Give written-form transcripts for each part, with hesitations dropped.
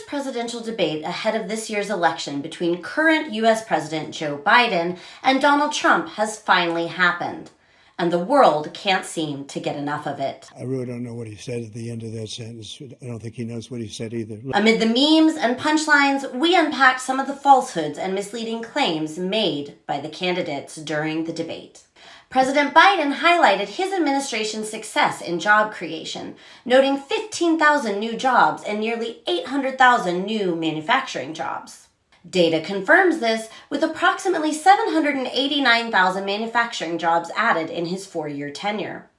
presidential debate ahead of this year's election between current U.S. President Joe Biden and Donald Trump has finally happened, and the world can't seem to get enough of it. I really don't know what he said at the end of that sentence. I don't think he knows what he said either. Amid the memes and punchlines, we unpacked some of the falsehoods and misleading claims made by the candidates during the debate. President Biden highlighted his administration's success in job creation, noting 15,000 new jobs and nearly 800,000 new manufacturing jobs. Data confirms this, with approximately 789,000 manufacturing jobs added in his 4-year tenure.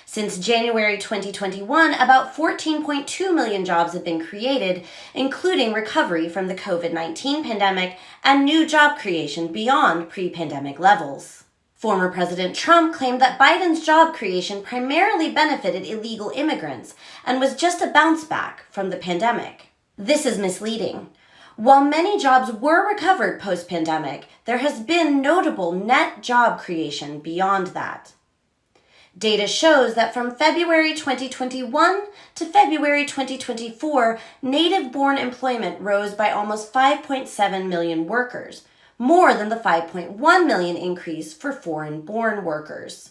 Since January 2021, about 14.2 million jobs have been created, including recovery from the COVID-19 pandemic and new job creation beyond pre-pandemic levels. Former President Trump claimed that Biden's job creation primarily benefited illegal immigrants and was just a bounce back from the pandemic. This is misleading. While many jobs were recovered post-pandemic, there has been notable net job creation beyond that. Data shows that from February 2021 to February 2024, native-born employment rose by almost 5.7 million workers, more than the 5.1 million increase for foreign-born workers.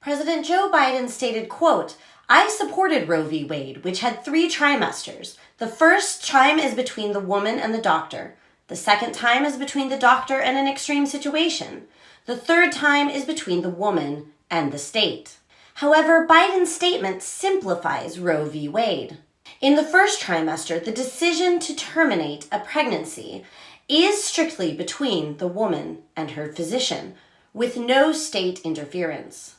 President Joe Biden stated, quote, "I supported Roe v. Wade, which had 3 trimesters. The first time is between the woman and the doctor. The second time is between the doctor and an extreme situation. The third time is between the woman and the state." However, Biden's statement simplifies Roe v. Wade. In the first trimester, the decision to terminate a pregnancy is strictly between the woman and her physician, with no state interference.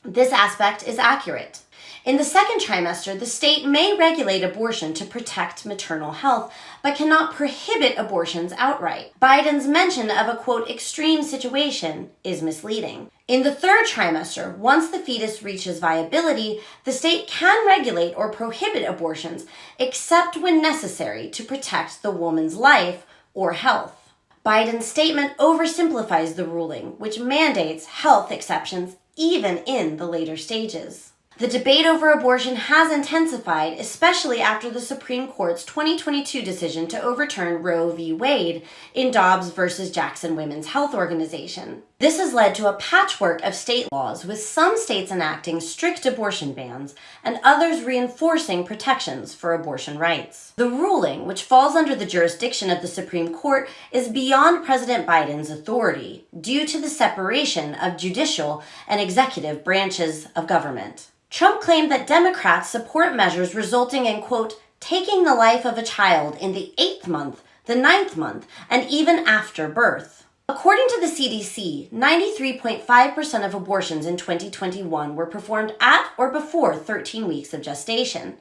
This aspect is accurate. In the second trimester, the state may regulate abortion to protect maternal health, but cannot prohibit abortions outright. Biden's mention of a, quote, extreme situation is misleading. In the third trimester, once the fetus reaches viability, the state can regulate or prohibit abortions, except when necessary to protect the woman's life or health. Biden's statement oversimplifies the ruling, which mandates health exceptions even in the later stages. The debate over abortion has intensified, especially after the Supreme Court's 2022 decision to overturn Roe v. Wade in Dobbs v. Jackson Women's Health Organization. This has led to a patchwork of state laws, with some states enacting strict abortion bans and others reinforcing protections for abortion rights. The ruling, which falls under the jurisdiction of the Supreme Court, is beyond President Biden's authority due to the separation of judicial and executive branches of government. Trump claimed that Democrats support measures resulting in, quote, taking the life of a child in the 8th month, the 9th month, and even after birth. According to the CDC, 93.5% of abortions in 2021 were performed at or before 13 weeks of gestation.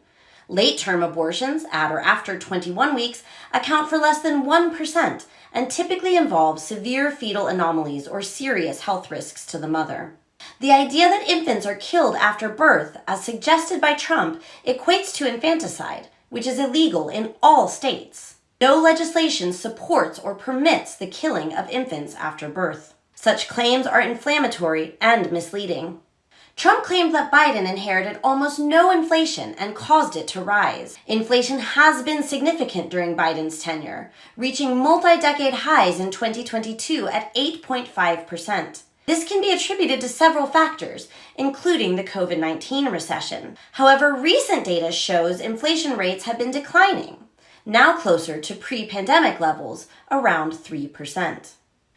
Late-term abortions, at or after 21 weeks, account for less than 1% and typically involve severe fetal anomalies or serious health risks to the mother. The idea that infants are killed after birth, as suggested by Trump, equates to infanticide, which is illegal in all states. No legislation supports or permits the killing of infants after birth. Such claims are inflammatory and misleading. Trump claimed that Biden inherited almost no inflation and caused it to rise. Inflation has been significant during Biden's tenure, reaching multi-decade highs in 2022 at 8.5%. This can be attributed to several factors, including the COVID-19 recession. However, recent data shows inflation rates have been declining, now closer to pre-pandemic levels, around 3%.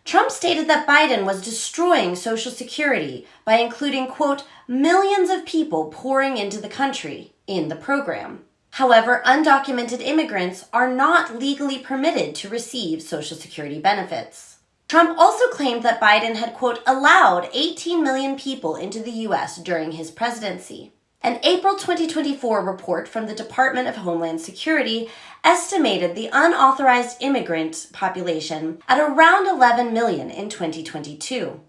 Trump stated that Biden was destroying Social Security by including, quote, millions of people pouring into the country in the program. However, undocumented immigrants are not legally permitted to receive Social Security benefits. Trump also claimed that Biden had, quote, allowed 18 million people into the U.S. during his presidency. An April 2024 report from the Department of Homeland Security estimated the unauthorized immigrant population at around 11 million in 2022.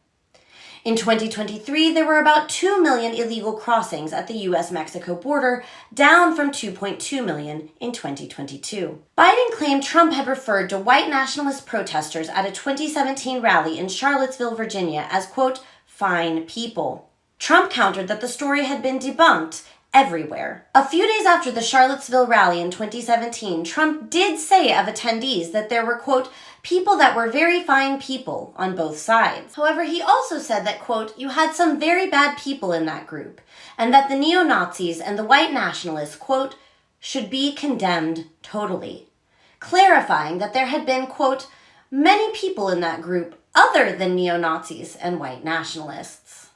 In 2023, there were about 2 million illegal crossings at the U.S.-Mexico border, down from 2.2 million in 2022. Biden claimed Trump had referred to white nationalist protesters at a 2017 rally in Charlottesville, Virginia as, quote, fine people. Trump countered that the story had been debunked everywhere. A few days after the Charlottesville rally in 2017, Trump did say of attendees that there were, quote, people that were very fine people on both sides. However, he also said that, quote, you had some very bad people in that group, and that the neo-Nazis and the white nationalists, quote, should be condemned totally, clarifying that there had been, quote, many people in that group other than neo-Nazis and white nationalists.